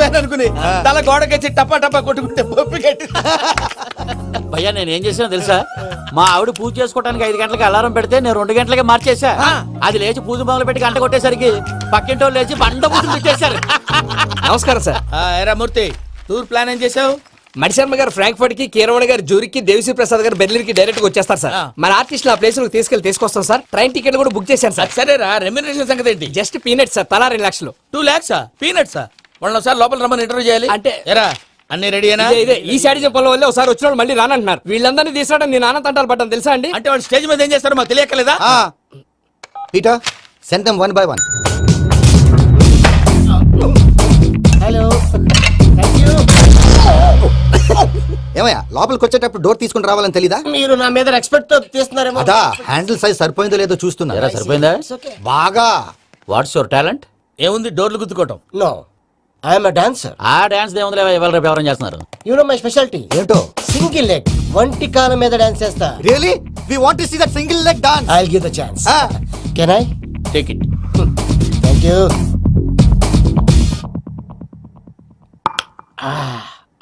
మర్చిపోయాను అనుకుని తల గోడకొచ్చి టపా టపా కొట్టుకుంటే భయ్యా నేనేం చేసానో తెలుసా? మా ఆవిడ పూజ చేసుకోవడానికి 5 గంటలకి అలారం పెడితే నేను 2 గంటలకి మార్చేసా. అది లేచి పూజ మొదలు పెట్టి గంట కొట్టేసరికి పక్కింటి వాళ్ళు లేచి బండ పూజలు పెట్టేశారు. నమస్కారం సార్. ఏరా మూర్తి, టూర్ ప్లాన్ ఏం చేసావు? మణిశర్మ గారు ఫ్రాంక్ఫర్ట్ కి, కీరవాణి గారు జూరికి, దేవిశ్రీ ప్రసాద్ గారు బెర్లిన్ కి డైరెక్ట్ గా వచ్చేస్తారు సార్. మన ఆర్టిస్ట్ ఆ ప్లేస్ తీసుకొస్తాం సార్. ట్రైన్ టికెట్ కూడా బుక్ చేశాను సార్. సరేరా, రెమ్యూనరేషన్ సంగతి ఏంటి? జస్ట్ పీనట్స్ సార్, తలా 2 లక్షలు. 2 lakhs పీనట్స్? వాళ్ళని ఒకసారి లోపల రమ్మని ఇంటర్వ్యూ చేయాలి అంటే. ఎరా అన్ని రెడీ అయినా? ఇదే ఈ సాడి చెప్పడం వల్ల ఒకసారి వచ్చిన వాళ్ళు మళ్ళీ రానంటున్నారు. వీళ్ళందరినీ తీసుకురావడం నేను ఆనందంటాలు పడ్డాను తెలుసా అండి. అంటే వాళ్ళు స్టేజ్ మీద ఏం చేస్తారో మాకు తెలియక్కలేదా? Peter, send them 1 by 1. Hello, thank you. ఏమయ్యా, లోపలికి వచ్చేటప్పుడు డోర్ తీసుకుని రావాలని తెలీదా? మీరు నా మీద ఎక్స్పెక్ట్ తో తీస్తున్నారేమో. అదా హ్యాండిల్ సైజ్ సరిపోయిందో లేదో చూస్తున్నా. సరిపోయిందా? బాగా. What's your talent? ఏముంది, డోర్లు గుద్దుకోవటం. No, I am a dancer. ఆ డాన్స్ దేవుందిలే, ఇవాళ రేపు ఎవరైనా చేస్తున్నారు. యు నో మై స్పెషాలిటీ ఏంటో? సింగిల్ లెగ్, వంటి కాలం మీద డాన్స్ చేస్తా. Really? We want to see that single leg dance. I will give the chance. Can I take it? Thank you.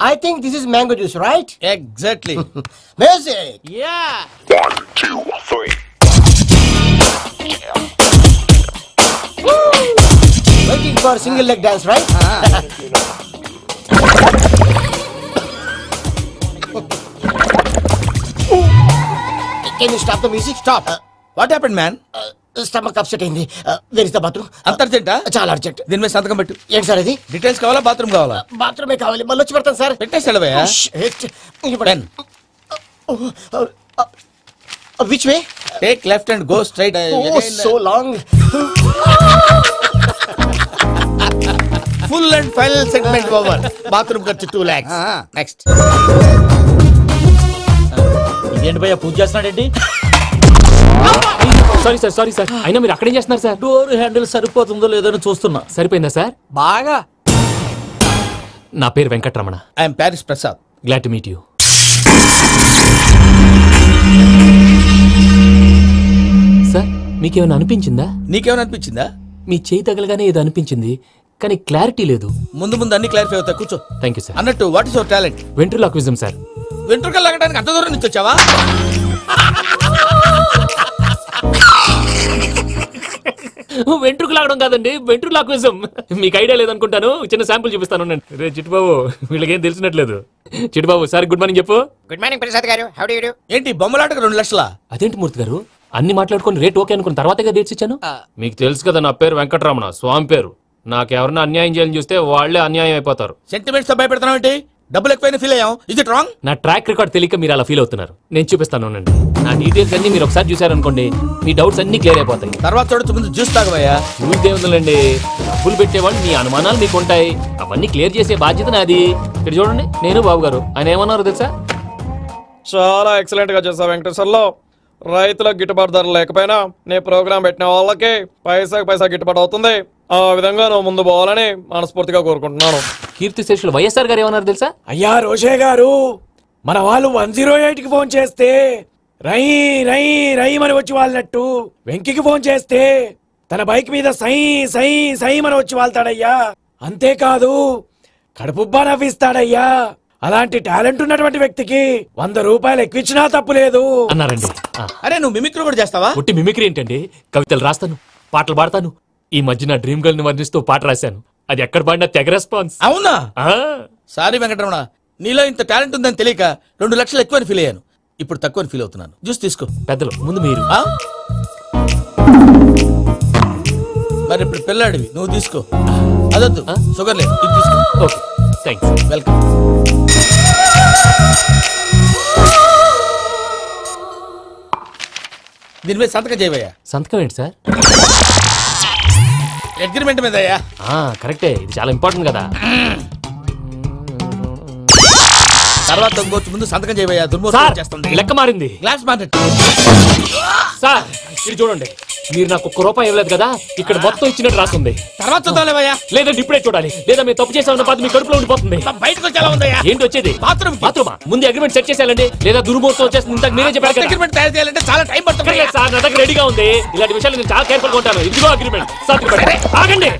I think this is mango juice, right? Exactly. Music. Yeah. 1, 2, 3. Waiting for single leg dance, right? Can you stop the music? Stop. What happened, man? Stomach upset అయింది. Where is the bathroom? అంత అర్జెంటా? చాలా urgent. దీని మీద సంతకం పెట్టు. ఏంటి sir ఇది? Details కావాలా, బాత్రూమ్ కావాలా? బాత్రూమే కావాలి, మళ్ళీ వచ్చి పెడతాను సార్. పెట్టేసి వెళ్ళవయ్యా. Pen. Which way? Take left and go straight. Oh, so long. Full and final segment over. Bathroom ఖర్చు 2 lakhs. Next. ఇదేంటి భయ్యా, పూజ చేస్తున్నాడేంటి? Sorry sir. అయినా మీరు అక్కడేం చేస్తున్నారు సార్? డోర్ హ్యాండిల్ సరిపోతుందో లేదో అని చూస్తున్నా. సరిపోయిందా సార్? బాగా. నా పేరు Venkataramana. I am Paris Prasad. Glad to meet you. Sir, మీకేమైనా అనిపించిందా? నీకేమైనా అనిపించిందా? మీ చేయి తగలగానే ఏదో అనిపించింది, కానీ క్లారిటీ లేదు. ముందు అన్ని క్లారిఫై అవుతాయి, కూర్చో. Thank you sir. అన్నట్టు what is your talent? Ventriloquism sir. వెంట్రుకలు లాగడానికి అంత దూరం నుంచి వచ్చావా? వెంట్రుకు లాగడం కాదండి, వెంట్రులాక్విజం. మీకు ఐడియా లేదనుకుంటాను, చిన్న శాంపుల్ చూపిస్తాను. రే చిట్టుబాబు, వీళ్ళకేం తెలిసినట్లేదు. చిట్టుబాబు సార్ గుడ్ మార్నింగ్ చెప్పు. Good morning Prasad garu. How do you do? ఏంటి బొమ్మలాటకు 2 లక్షలా? అదేంటి మూర్తి గారు, అన్ని మాట్లాడుకొని రేట్ ఓకే అనుకున్న తర్వాతగా డేట్స్ ఇచ్చాను. మీకు తెలుసు కదా, నా పేరు వెంకటరమణ, స్వామి పేరు. నాకెవరన్నా అన్యాయం చేయాలని చూస్తే వాళ్లే అన్యాయం అయిపోతారు. సెంటిమెంట్స్ తో భయపెడతావు ఏంటి? డబ్బులు ఎక్కువైనా ఫీల్ అయ్యాం. Is it wrong? నా ట్రాక్ రికార్డ్ తెలియక మీరు అలా ఫీల్ అవుతున్నారు. నేను చూపిస్తాను ఉండండి. నా డీటెయిల్స్ అన్ని మీరు ఒకసారి చూసారనుకోండి, మీ డౌట్స్ అన్ని క్లియర్ అయిపోతాయి. తర్వాత చూడొచ్చు, ముందు జ్యూస్ తాగవయ్యా. చూస్తే ఉందండి, డబ్బులు పెట్టేవాళ్ళు మీ అనుమానాలు మీకు ఉంటాయి, అవన్నీ క్లియర్ చేసే బాధ్యత నాది. ఇక్కడ చూడండి, నేను బాబు గారు. ఆయన ఏమన్నారు తెలుసా? చాలా ఎక్సలెంట్ గా చేసావు వెంకటేశ్వర్లో. రైతులకు గిట్టుబాటు ధర లేకపోయినా నీ ప్రోగ్రాం పెట్టిన వాళ్ళకి పైసాకి పైసా గిట్టుబాటు అవుతుంది. ఆ విధంగా నువ్వు ముందు పోవాలని మనస్ఫూర్తిగా కోరుకుంటున్నాను. కీర్తి శేషులు వైఎస్ఆర్ గారు ఏమన్నారు తెలుసా? అయ్యా రోషే గారు, మన వాళ్ళు 108కి ఫోన్ చేస్తే రై రై రై అని వచ్చి వాళ్ళనట్టు, వెంకికి ఫోన్ చేస్తే తన బైక్ మీద సై సై సై అని వచ్చి వాళ్తాడయ్యా. అంతేకాదు కడుపుబ్బా నవ్విస్తాడయ్యా. అలాంటి టాలెంట్ ఉన్నటువంటి వ్యక్తికి 100 రూపాయలు ఎక్కువచ్చినా తప్పు లేదు అన్నారండి. అరే నువ్వు మిమిక్రీ కూడా చేస్తావా? పుట్టి మిమిక్రీ ఏంటండి, కవితలు రాస్తాను, పాటలు పాడతాను. ఈ మధ్య నా డ్రీమ్ గర్ల్ ని వర్ణిస్తూ పాట రాశాను, అది ఎక్కడ పాడినా తెగ రెస్పాన్స్. అవునా? సారీ వెంకటరమణ, నీలో ఇంత టాలెంట్ ఉందని తెలియక 2 లక్షలు ఎక్కువని ఫీల్ అయ్యాను. ఇప్పుడు తక్కువని ఫీల్ అవుతున్నాను. జ్యూస్ తీసుకో. పెద్దలు ముందు మీరు. మరి ఇప్పుడు పిల్లాడివి, నువ్వు తీసుకో. అదొద్దు, షుగర్ లేదు, ఇది తీసుకో. Okay, thanks. వెల్కమ్. దీని మీద సంతకం చేయవయ్యా. సంతకం ఏంటి సార్? అగ్రిమెంట్ మీద అయ్యా. కరెక్టే, ఇది చాలా ఇంపార్టెంట్ కదా. తర్వాత ఇంకొచ్చి ముందు సంతకం చేయవయ్యా. దుర్మోహం చేస్తుంది. లెక్క మారింది. గ్లాస్ మార్కెట్ సార్, ఇది చూడండి, మీరు నాకు 1 రూపాయి ఇవ్వలేదు కదా, ఇక్కడ మొత్తం ఇచ్చినట్టు రాస్తుంది. తర్వాత చూద్దాంలేవయ్యా. లేదంటే ఇప్పుడే చూడాలి, లేదా మీరు తప్పు చేసామన్న బాధ మీ కడుపులో ఉండిపోతుంది. బయటకు వచ్చేలా ఉందయ్యా. ఏంటి వచ్చేది? బాత్రూమా? ముందు అగ్రిమెంట్ సెట్ చేసేయాలండి, లేదా దుర్మూర్తం వచ్చేస్తుంది. ఇంతకు మీరే చెప్పారు కదా. అగ్రిమెంట్ తయారు చేయాలంటే చాలా టైం పడుతుంది సార్. నా దగ్గర రెడీగా ఉంది. ఇలాంటి విషయాలు నేను చాలా కేర్ఫుల్ గా ఉంటాను. ఇదిగో అగ్రిమెంట్. ఆగండి,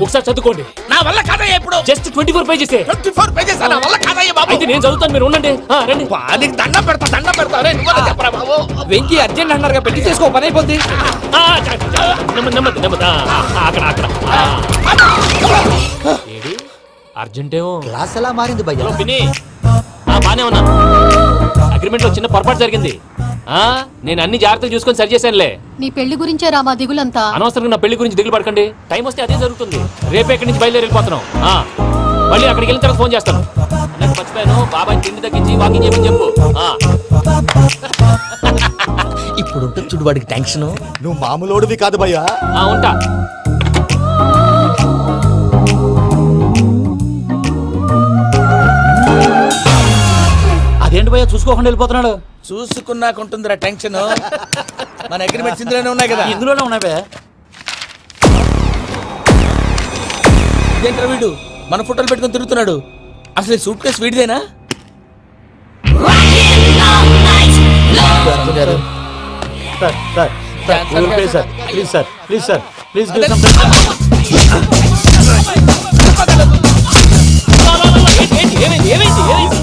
ఒకసారి చదువుకోండి. నా వల్ల కాదయ్యా ఇప్పుడు. Just 24 pages. 24 పేజెస్ నా వల్ల కాదయ్యా బాబు. అయితే నేను చదువుతాను, మీరు ఉండండి. రండి. నీకు దండం పెడతా రే, నువ్వు చెప్పరా బాబు. వెంకీ అర్జెంట్ అన్నారుగా, పెట్టి చేసుకో, పని అయిపోద్ది. నెమ్మది. అక్కడ ఏడి అర్జెంటేమో. క్లాస్ ఎలా మారింది భయ్యా? పిన్ని బానే ఉన్నా. అగ్రిమెంట్ లో చిన్న పొరపాటు జరిగింది. నేను అన్ని జాగ్రత్తలు చూసుకొని సరి చేశానులే. నీ పెళ్లి గురించే రామా దిగులంతా. అనవసరంగా నా పెళ్లి గురించి దిగులు పడకండి. టైం వస్తే అదే జరుగుతుంది. రేపే ఇక్కడి నుంచి బయలుదేరి వెళ్ళిపోతున్నాం. మళ్ళీ అక్కడికి వెళ్ళిన తర్వాత ఫోన్ చేస్తాను. నాకు మర్చిపోయాను, బాబాయ్ తిండి తగ్గించి వాకింగ్ చేయమని చెప్పు. ఇప్పుడు ఉంటుంది చూడు వాడికి టెన్షన్. నువ్వు మామూలోడివి కాదు భయ్యా. ఉంటా. అదేంటి భయ్యా చూసుకోకుండా వెళ్ళిపోతున్నాడు? చూసుకున్నాకుంటుందిరా టెన్షన్. మన అగ్రిమెంట్స్ ఇందులోనే ఉన్నాయి కదా. ఇందులోనే ఉన్నాయి భయ్యా. ఇదేంట్రా వీడు మన ఫోటోలు పెట్టుకొని తిరుగుతున్నాడు? అసలు సూట్ కేసు వీడిదేనా?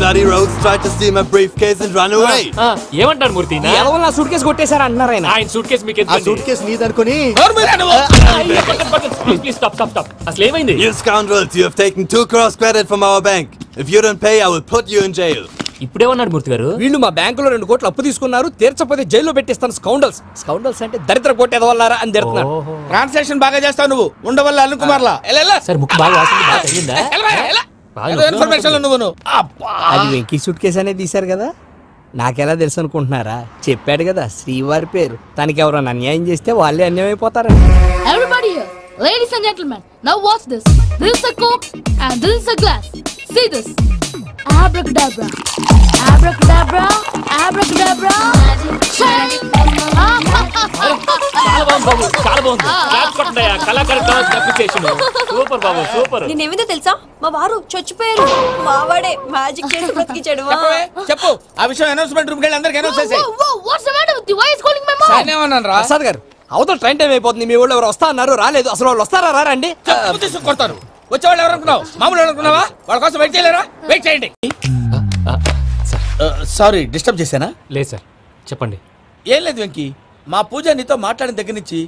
Bloody rogues tried to steal my briefcase and run away. ఏమంటారు మూర్తి? నా సూట్ కేసు కొట్టేశారు అంటున్నారు ఆయన. ఆయన సూట్ కేసు మీకు ఆ సూట్ కేసు నీదనుకుని ప్లీజ్ స్టాప్. అసలు ఏమైంది? You scoundrels, you have taken 2 crores credit from our bank. If you don't pay, I will put you in jail. ఇప్పుడేమన్నాడు మూర్తి గారు? వీళ్ళు మా బ్యాంకులో 2 కోట్లు అప్పు తీసుకున్నారు, తీర్చకపోతే జైల్లో పెట్టిస్తాను. స్కౌండల్స్ అంటే దరిద్ర కొట్టేదవల్లారా అని తిడుతున్నారు. ట్రాన్సాక్షన్ బాగా చేస్తావు నువ్వు. ఉండవల్ల అరుణ్ కుమార్ లా సరే ముక్కు బాగా వాసింది, బాగా తగిలిందా? ఇన్ఫర్మేషన్ నువ్వు. అది వెంకీ సూట్ కేసు అనేది తీశారు కదా, నాకెలా తెలుసు అనుకుంటున్నారా? చెప్పాడు కదా శ్రీవారి పేరు. తనకి ఎవరైనా అన్యాయం చేస్తే వాళ్ళే అన్యాయం అయిపోతారండి. Everybody here, ladies and gentlemen, now watch this. This is a coke and this is a glass. See this. Abracadabra, abracadabra, abracadabra. చాలా బాగుంది. క్లాప్స్ కొట్టండియా. కళాకారు అప్రిసియేషన్. సూపర్ బాబు, సూపర్. నేనేమిందో తెలుసా, మా వారు చచ్చిపోయారు. మావాడే మ్యాజిక్ చేసి బ్రతికించాడు. చెప్పు ఆ విషయం. అనౌన్స్మెంట్ రూమ్ కి అందరికి అనౌన్స్ చేసేయ్. What's the matter with you? Why is calling my mom? నేనేమన్నాను రా? ప్రసాద్ గారు, అవతల ట్రైన్ టైం అయిపోతుంది. మీ వాళ్ళు ఎవరు వస్తా అన్నారు, రాలేదు. అసలు వాళ్ళు వస్తారా రారండి? కొడతారు. వచ్చేవాళ్ళు ఎవరు అనుకున్నావు? మామూలు అనుకున్నావా? వాళ్ళ కోసం వెయిట్ చేయలేరా? వెయిట్ చేయండి. సారీ డిస్టర్బ్ చేశానా? లేదు సార్, చెప్పండి. ఏం లేదు వెంకీ, మా పూజ నీతో మాట్లాడిన దగ్గర నుంచి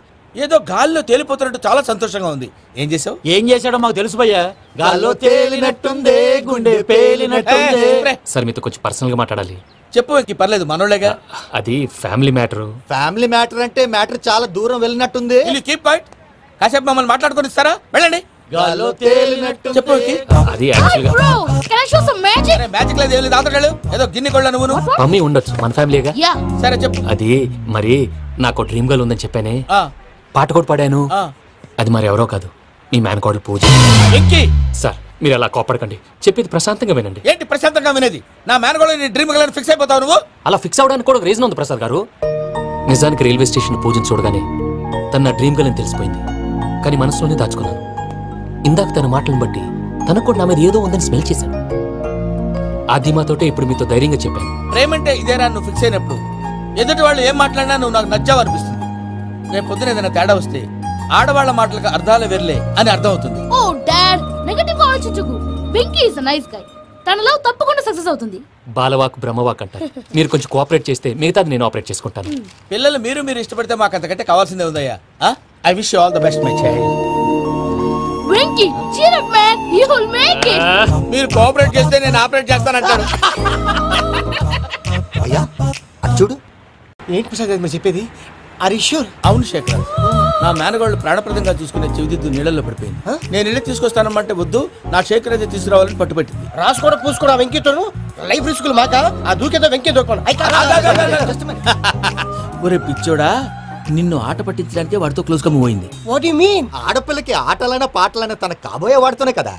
ఏదో గాల్లో తేలిపోతున్నట్టు చాలా సంతోషంగా ఉంది. ఏం చేసావు? ఏం చేశాడో మాకు తెలుసు భయ్యా. గాల్లో తేలినట్టుందే, గుండె పేలినట్టుందే. సార్ మీతో కొంచెం పర్సనల్ గా మాట్లాడాలి. చెప్పు వెంకీ, పర్లేదు మనోళ్ళేగా. అది ఫ్యామిలీ మ్యాటర్. ఫ్యామిలీ మ్యాటర్ అంటే మ్యాటర్ చాలా దూరం వెళ్ళినట్టుంది. Keep point. కాసేపు మమ్మల్ని మాట్లాడుకొని ఇస్తారా? వెళ్ళండి. గాల్లో తేలినట్టు చెప్పు వెంకీ. అది యాక్చువల్ గా Bro, can I show some magic? Magic లేదు, ఏం లేదు. ఆతడాడు ఏదో గిన్నె కొళ్ళ నువ్వు. మమ్మీ ఉండొచ్చు, మన ఫ్యామిలీగా. Yeah. సరే చెప్పు. అది మరి నాకు డ్రీమ్ గర్ల్ ఉందని చెప్పానే, ఆ, పాట కూడా పాడాను. ఆ. అది మరి ఎవరో కాదు, మీ మేనకోడలు పూజ. వెంకీ, సార్ మీరు అలా కోపడకండి, చెప్పేది ప్రశాంతంగా వినండి. ఏంటి ప్రశాంతంగా వినేది? నా మేనగోళ్ళు నీ డ్రీమ్ గర్ల్ ఫిక్స్ అయిపోతావు నువ్వు. అలా ఫిక్స్ అవడానికి కూడా ఒక రీజన్ ఉంది ప్రసాద్ గారు. నిజానికి రైల్వే స్టేషన్ పూజను చూడగానే తన నా డ్రీమ్ గర్ల్ అని తెలిసిపోయింది. కానీ మనసులోనే దాచుకున్నాను. ఇందాక తన మాటలను బట్టి తనకు కూడా నా మీద ఏదో ఉందని స్మెల్ చేశాను. ఆ ధీమాతోటే ఇప్పుడు మీతో ధైర్యంగా చెప్పాను. ప్రేమంటే ఇదేనా నువ్వు ఫిక్స్ అయినప్పుడు? ఎదుటి వాళ్ళు ఏం మాట్లాడినా నువ్వు నాకు నచ్చావు అనిపిస్తుంది. రేపు పొద్దున ఏదైనా తేడా వస్తే ఆడవాళ్ల మాటలకు అర్థాలు వెర్లే అని అర్థం అవుతుంది. Oh dad, నెగటివ్ గా ఆలోచించకు. Venky is a nice guy. తన లవ్ తప్పకుండా సక్సెస్ అవుతుంది. బాలవాక్ బ్రహ్మవాక్ అంటారు. మీరు కొంచెం కోఆపరేట్ చేస్తే మిగతాది నేను ఆపరేట్ చేసుకుంటాను. పిల్లలు మీరు ఇష్టపడితే మాకు అంతకంటే కావాల్సిందే ఉందయ్యా. I wish you all the best my child. Venky, cheer up man, you will make it. మీరు కోఆపరేట్ చేస్తే నేను ఆపరేట్ చేస్తానంటారు. అయ్యా అది చూడు. ఏంటి ప్రసాద్ గారు మీరు చెప్పేది? Are you sure? అవును శేఖర్, నా మేనగోళ్ళు ప్రాణప్రదంగా చూసుకునే చెవిదిద్దు నీళ్ళల్లో పడిపోయింది. నేను ఇల్లు తీసుకొస్తానమ్మంటే వద్దు, నా శేఖర్ అయితే తీసుకురావాలని పట్టుబట్టింది. రాసుకోవడం పూసుకోవడం వెంకీతోను లైఫ్ రిస్కులు మాక. ఆ దూకేదో వెంకీ దూకోండి. ఒరే పిచ్చోడా, నిన్ను ఆట పట్టించడానికి వాడితో క్లోజ్ గా మూవ్ అయింది. What you mean? ఆడపిల్లకి ఆటలైనా పాటలైనా తన కాబోయే వాడుతూనే కదా.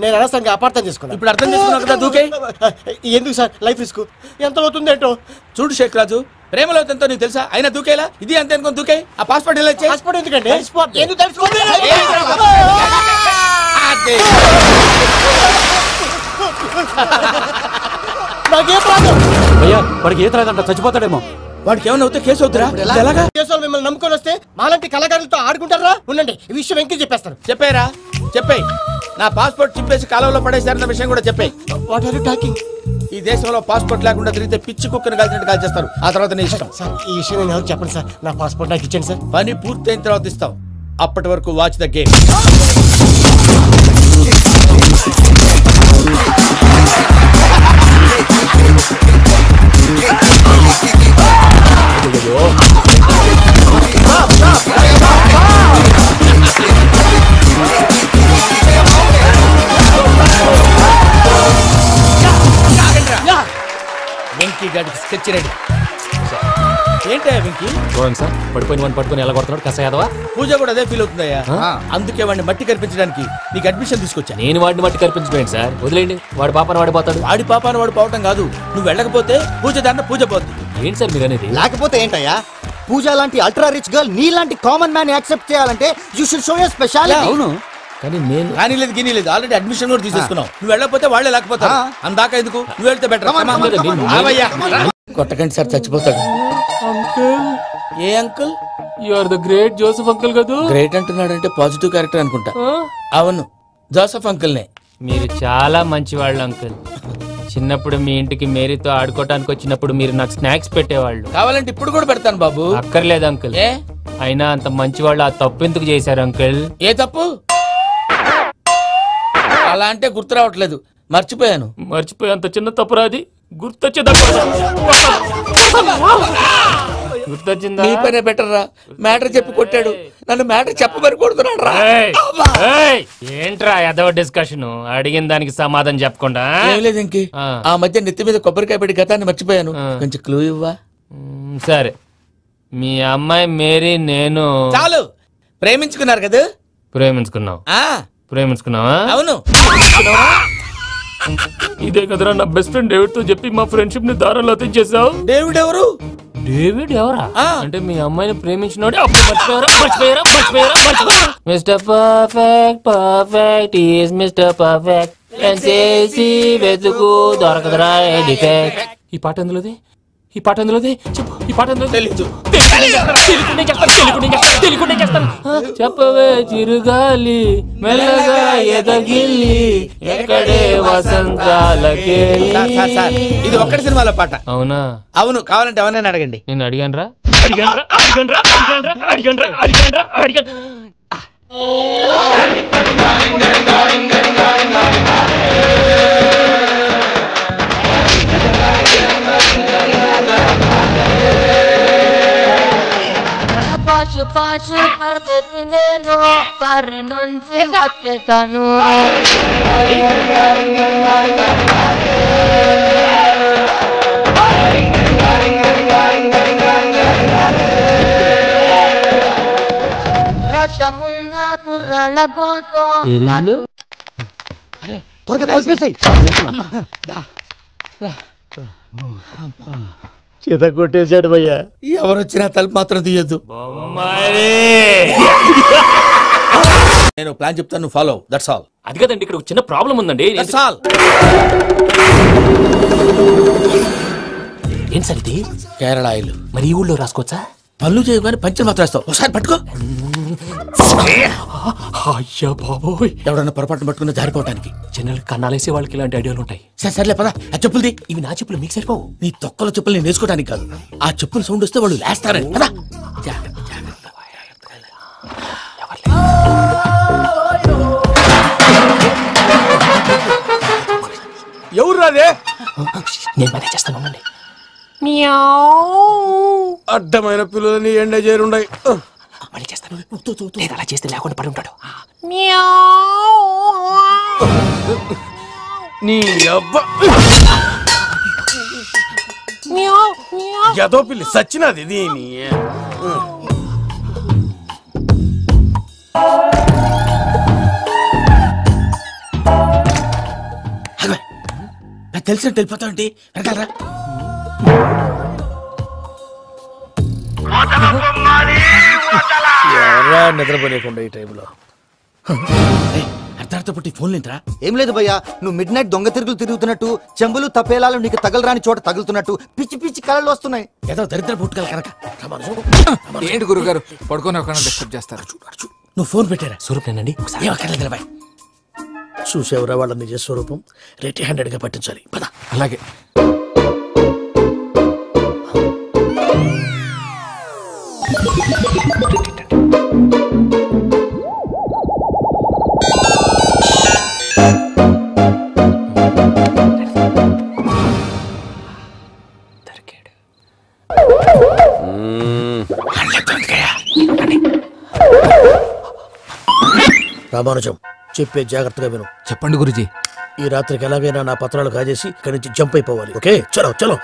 నేను అనవసరంగా అపార్థం చేసుకున్నా. ఇప్పుడు అర్థం చేసుకున్నావు కదా, దూకే. ఎందుకు సార్ లైఫ్ రిస్క్? ఎంత అవుతుంది ఏంటో చూడు శేఖ్ రాజు, ప్రేమలో ఎంతో నీకు తెలుసా? అయినా దూకేలా? ఇది అంతే అనుకుని దూకే. ఆ పాస్పోర్ట్ ఇలా ఇచ్చే. పాస్పోర్ట్ ఎందుకండి? ఎందుకు తెలుసుకోండి? అయ్యా వాడికి ఈత రాదంట, చచ్చిపోతాడేమో. వాడికి ఏమైనా అవుతే కేసు అవుతురా? ఎలాగా? కేసులు మిమ్మల్ని నమ్ముకొని వస్తే మాలాంటి కళాకారులతో ఆడుకుంటారా? ఉండండి, ఈ విషయం వెంకీ చెప్పేస్తాను. చెప్పేరా, చెప్పేయ్. నా పాస్పోర్ట్ చింపేసి కాలంలో పడేశారన్న విషయం కూడా చెప్పేయ్. What are you talking? ఈ దేశంలో పాస్పోర్ట్ లేకుండా తిరిగితే పిచ్చి కుక్కను కాల్చినట్టు కాల్చేస్తారు. ఆ తర్వాత నీ ఇష్టం. సార్, ఈ విషయం నేను ఎవరికి చెప్పండి సార్. నా పాస్పోర్ట్ నాకు ఇచ్చేయండి సార్. పని పూర్తయిన తర్వాత ఇస్తాం. అప్పటి వరకు వాచ్ ద గేమ్. వెంకీ గారికి స్కెచ్ రెడీ. ఏంటయ్యా వెంకీ? సార్ పడిపోయిన వాడిని పట్టుకొని ఎలా కొడుతున్నాడు కస యాదవా? పూజ కూడా అదే ఫీల్ అవుతుందయ్యా. అందుకే వాడిని మట్టి కనిపించడానికి నీకు అడ్మిషన్ తీసుకొచ్చా. నేను వాడిని మట్టి కనిపించుకోండి సార్, వదిలేండి. వాడి పాపను వాడిపోతాడు. వాడి పాపాను వాడు పోవటం కాదు, నువ్వు వెళ్ళకపోతే పూజ దాంట్లో పూజ పోద్ది. ఏంటి సార్ మీరు అనేది? లేకపోతే ఏంటయ్యా, పూజ లాంటి అల్ట్రా రిచ్ గర్ల్ నీ లాంటి కామన్ మ్యాన్ యాక్సెప్ట్ చేయాలంటే you should show your speciality. అవును, కానీ నేను కానీ లేదు గిని లేదు, ఆల్రెడీ అడ్మిషన్ కూడా తీసేసుకున్నావు. నువ్వు వెళ్ళకపోతే వాళ్ళే లేకపోతారు. అందాక ఎందుకు, నువ్వు వెళ్తే బెటర్. కొట్టకండి సార్, చచ్చిపోతాడు. ఏ uncle? You are the great Joseph uncle కదా? గ్రేట్ అంటున్నాడంటే పాజిటివ్ క్యారెక్టర్ అనుకుంటా. అవును, జోసెఫ్ అంకుల్నే. మీరు చాలా మంచివాళ్ళు అంకుల్. చిన్నప్పుడు మీ ఇంటికి మేరీతో ఆడుకోవటానికి వచ్చినప్పుడు మీరు నాకు స్నాక్స్ పెట్టేవాళ్ళు. కావాలంటే ఇప్పుడు కూడా పెడతాను బాబు. అక్కర్లేదు అంకుల్. అయినా అంత మంచివాళ్ళు ఆ తప్పు ఎందుకు చేశారు అంకుల్? ఏ తప్పు? అలా అంటే గుర్తు రావట్లేదు, మర్చిపోయాను. మర్చిపోయేంత చిన్న తప్పురాది గుర్తొచ్చిందా? గుర్తొచ్చిందా? నీ పనే బెటర్ రా. మ్యాటర్ చెప్పి కొట్టాడు, నన్ను మ్యాటర్ చెప్పమని కొడుతున్నాడు రా. ఏంట్రా ఎదవ డిస్కషన్? అడిగిన దానికి సమాధానం చెప్పకుండా. ఏం లేదు ఇంకే, ఆ మధ్య నెత్తి మీద కొబ్బరికాయ పెట్టి గతాన్ని మర్చిపోయాను. కొంచెం క్లూ ఇవ్వా? సరే, మీ అమ్మాయి మేరీ నేను చాలు. ప్రేమించుకున్నారు కదా? ప్రేమించుకున్నావు. ప్రేమించుకున్నావా? అవును. ఇదే కదరా నా బెస్ట్ ఫ్రెండ్ డేవిడ్ తో చెప్పి మా ఫ్రెండ్షిప్ ని దారంలో తెచ్చేసావు. డేవిడ్ ఎవరు? డేవిడ్ ఎవరా? అంటే మీ అమ్మాయిని ప్రేమించినోడే. Mister perfect, perfect is mister perfect. వెతుకు దొరకదురా డిఫెక్ట్. ఈ పాట ఎందులోది? ఈ పాట ఎందులోది? చెప్పు. ఈ పాట ఎందులో? తెలీదు. చెప్పవే చిరుగాలి మెల్లగా ఎదగిల్లి ఎక్కడే వసంతాలకే. ఇది ఒక్కటి సినిమాలో పాట. అవునా? అవును. కావాలంటే ఎవరైనా అడగండి. నేను అడిగాను రా. పాచు పడుతుంది నేను పరి నుంచి కట్టేస్తాను. చేత కొట్టేశాడు భయ్యా. ఎవరొచ్చినా తలుపు మాత్రం తీయద్దు. నేను ప్లాన్ చెప్తాను, ఫాలో. That's all. అది కదండి, ఇక్కడ ఒక చిన్న ప్రాబ్లం ఉందండి. That's all. ఏం సార్ ఇది? కేరళ ఆయిల్. మరి ఈ ఊళ్ళో రాసుకోవచ్చా? పళ్ళు చేయగానే పంచలు మాత్రం వేస్తావు. ఒకసారి పట్టుకో. అయ్యా బాబోయ్, ఎవడన్నా పొరపాటును పట్టుకున్న జారిపోవటానికి. జనరల్ కన్నాలేసే వాళ్ళకి ఇలాంటి ఐడియాలు ఉంటాయి. సర్లే పదా. ఆ చెప్పులది. ఇవి నా చెప్పులు, మీకు సరిపోవు. నీ తొక్కల చెప్పులు నేను వేసుకోవడానికి కాదు, ఆ చెప్పులు సౌండ్ వస్తే వాళ్ళు లేస్తారని. పదా. ఎవరు రాదే? నేను మేనేజ్ చేస్తాను. అడ్డమైన పిల్లలని ఎండ చేరుండయి. మళ్ళీ చేస్తాను. లేదు, అలా చేస్తే లేకుండా పడి ఉంటాడు. నీ అబ్బా ఎదో పిల్లి సచ్చినది దీని. తెలిసినట్టు వెళ్ళిపోతావంటి. వెనకాలరా. ఎవరా నిద్రపోలేకుండా ఈ టైంలో? అర్ధార్థ పుట్టి ఫోన్ లేంట్రా? ఏం లేదు భయ్యా, నువ్వు మిడ్ నైట్ దొంగ తిరుగులు తిరుగుతున్నట్టు, చెంబులు తపేలాలు నీకు తగలరాని చోట తగులుతున్నట్టు పిచ్చి పిచ్చి కళలు వస్తున్నాయి. ఏదో దరిద్ర పుట్టుకల కనుక. ఏంటి గురుగారు పడుకొని ఒక డిస్టర్బ్ చేస్తారు? నువ్వు ఫోన్ పెట్టారా? స్వరూపేనండి. చూసేవరా వాళ్ళ నిజ స్వరూపం. రెట్టి హ్యాండెడ్ గా పట్టించాలి. పద. అలాగే. రామానుజం, చెప్పే జాగ్రత్తగా విను. చెప్పండి గురుజీ. ఈ రాత్రికి ఎలాగైనా నా పత్రాలు కాజేసి ఇక్కడి నుంచి జంప్ అయిపోవాలి. ఓకే, చలో చలో.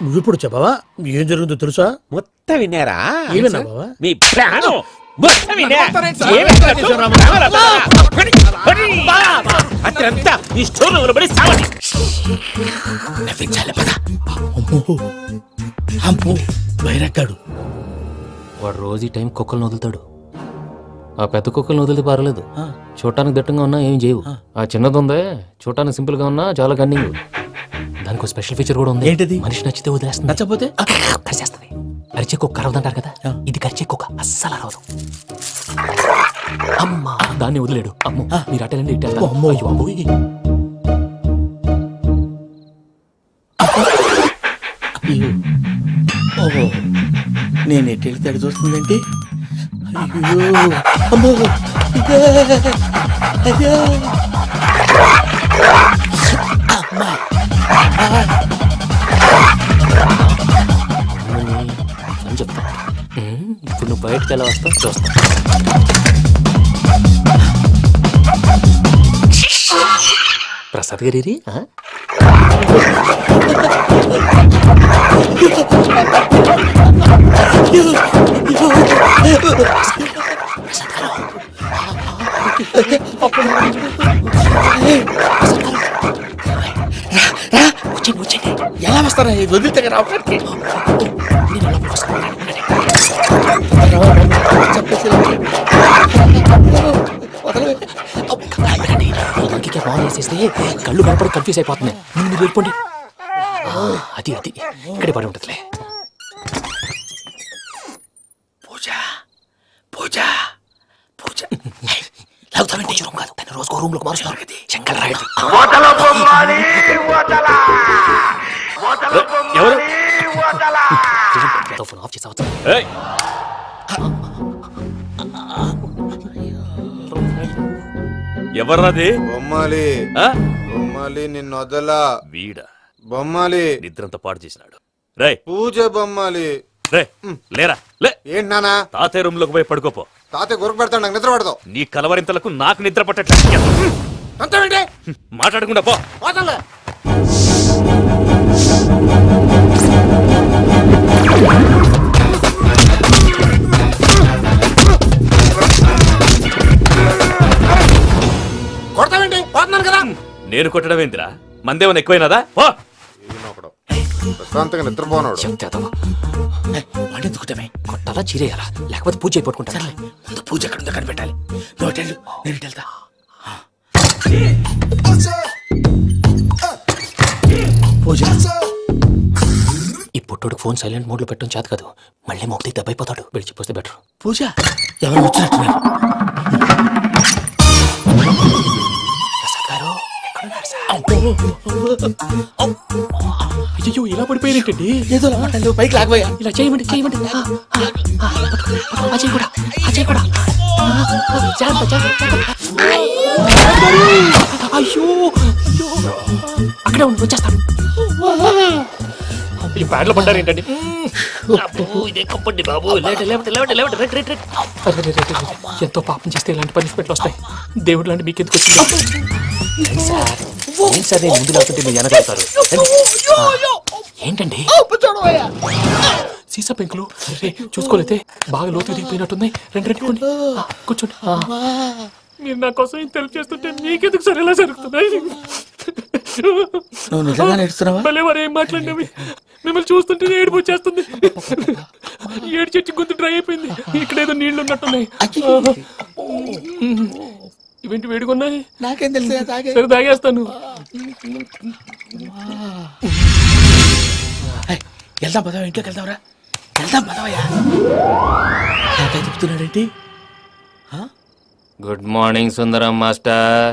నువ్విప్పుడు చెప్పవా ఏం జరుగుతుందో తెలుసా? మొత్తం విన్నారా? ఏమన్నా బావా? మీ ప్లాన్ అత్రంతా ఈ స్టోర్ పడి సావండి. బైరక్కాడు వాడు రోజు ఈ టైం కుక్కలను వదులుతాడు. ఆ పెద్ద కుక్కలను వదిలితే పర్లేదు, చూడటానికి దట్టంగా ఉన్నా ఏం చేయవు. ఆ చిన్నది ఉందే చూడటానికి సింపుల్ గా ఉన్నా చాలా కన్నింగ్. దానికి స్పెషల్ ఫీచర్ కూడా ఉంది. ఏంటిది? మనిషి నచ్చితే వదిలేస్తుంది, నచ్చపోతే కరిచేస్తుంది. అరిచే కుక్క అరవదంటారు కదా, ఇది కరిచే కుక్క అస్సలు అరవదు. అమ్మా దాన్ని వదిలేడు. అమ్మో మీరు అటెండి ఇటు. ఓహో, నేను ఎటు వెళ్తే అడి చూస్తుందంటే అయ్యో అమ్మో అని చెప్తా. ఇప్పుడు నువ్వు బయటకు ఎలా వస్తావు చూస్తా. ప్రసాద్ గారి ఎలా వస్తారా? వదిలితే రావడానికి ఇంకే బాగా వేసేస్తే కళ్ళు కనపడి కన్ఫ్యూజ్ అయిపోతున్నాయి. మీరు వెళ్ళిపోండి. అది అది ఇక్కడే పడి ఉంటుందిలే. పూజ పూజ పూజ లేకపోతే రూమ్ కాదు, తన రోజుకో రూమ్ లోకి మారుస్తున్నారు కదా. చెంకల్ రాయడు. ఫోన్ ఆఫ్ చేసావచ్చు. ఎవర్రాది? బొమ్మాలి. బొమ్మాలి నిన్ను వదలా. వీడా బొమ్మాలి నిద్రంతా పాడు చేసినాడు. రే పూజ బొమ్మాలి. రే లేరా లే. ఏంటి నానా? తాతయ్య రూమ్ లోకి పోయి పడుకోపో. తాతయ్య గురకు పెడతాడు, నాకు నిద్ర పడతావు. నీ కలవరింతలకు నాకు నిద్ర పట్టట్లేదు. మాట్లాడకుండా పో. కొడతావేంటి? పోతున్నాను కదా. నేను కొట్టడం ఏంటిరా? మందేమన్నా ఎక్కువైనదా? పో. ప్రశాంతంగా నిద్రపోనాడు. కొట్టాలా చీరేయాలా లేకపోతే పూజ అయిపోట్టుకుంటా. ముందు పూజ ఎక్కడ ఉందో కనిపెట్టాలి. నువ్వు వెళ్ళు, నేను వెళ్తా. పూజ ఈ పుట్టోడికి ఫోన్ సైలెంట్ మోడ్ లో పెట్టడం చేత కాదు. మళ్ళీ మోగితే దెబ్బైపోతాడు. విడిచిపోతే బెటర్. పూజ ఎవరు వచ్చినట్టున్నారు? అయ్యో ఇలా పడిపోయినట్టండి. ఏదో పైకి లాగబోయా. ఇలా చేయమండి చేయమండి. అజయ్ కూడా అజయ్ కూడా. అయ్యో అక్కడే ఉండి వచ్చేస్తాను. ఈ బ్యాడ్ లో పడ్డారు ఏంటండి? ఇదే కప్పండి బాబు. ఎంతో పాపం చేస్తే ఇలాంటి పనిష్మెంట్లు వస్తాయి. దేవుడు లాంటి మీకు ఎందుకు వచ్చింది? సార్ నేను ముందు లేకపోతే మీరు వెనకాడతారు. ఏంటండి సీసా పెంకులు? చూసుకోలేతే బాగా లోతు దిగిపోయినట్టున్నాయి. రెండు రెండు కూర్చోండి. మీరు నా కోసం ఇంత హెల్ప్ చేస్తుంటే మీకెందుకు సార్ ఎలా జరుగుతున్నాయి? నువ్వు నిజంగా నేర్చుతున్నావా? భలే వారు ఏం మాట్లాడినవి, మిమ్మల్ని చూస్తుంటే ఏడుపు వచ్చేస్తుంది. ఏడు చెట్టు గొంతు డ్రై అయిపోయింది. ఇక్కడ ఏదో నీళ్లు ఉన్నట్టున్నాయి. ఇవేంటి వేడుకున్నాయి? నాకేం తెలుసు, సరే తాగేస్తాను. వెళ్దాం పదవా, ఇంట్లోకి వెళ్దాంరా. వెళ్దాం పదవయ్యా. నాకై చెప్తున్నాడేంటి? గుడ్ మార్నింగ్ సుందరం మాస్టర్.